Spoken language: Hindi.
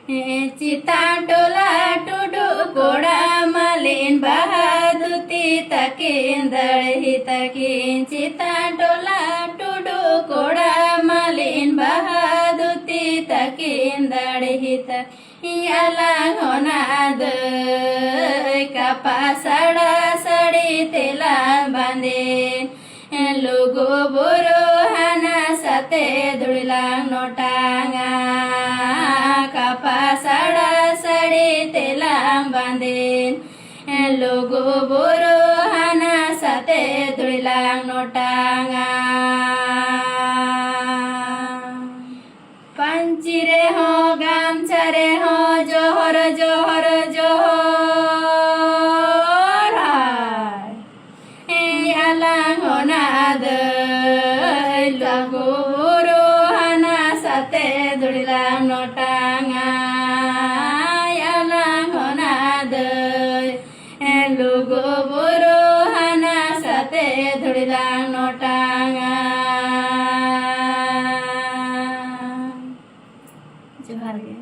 चिता टोला टुडु कोड़ा मलिन बहादुती तकिन दड़ही तकिन चिता टोला टुडु कोड़ा मलिन बहादुती तकिन दड़ही तकियाला होना द कपा सड़ा सड़ी तेला बांधे लुगु बुरु हाना सते दुड़ला नोटांगा कपा सड़ा सड़ी तेला बांधे लुगु बुरु हाना सते दुड़ला नोटांगा पंचिरे हो गामछारे हो जोहर जोहर जोहर यालांग होना द लुगु बुरु हाना सते दुड़ला नोटांगा यालांग होना द लुगु बुरु हाना सते दुड़ला नोटांगा जोहार गे।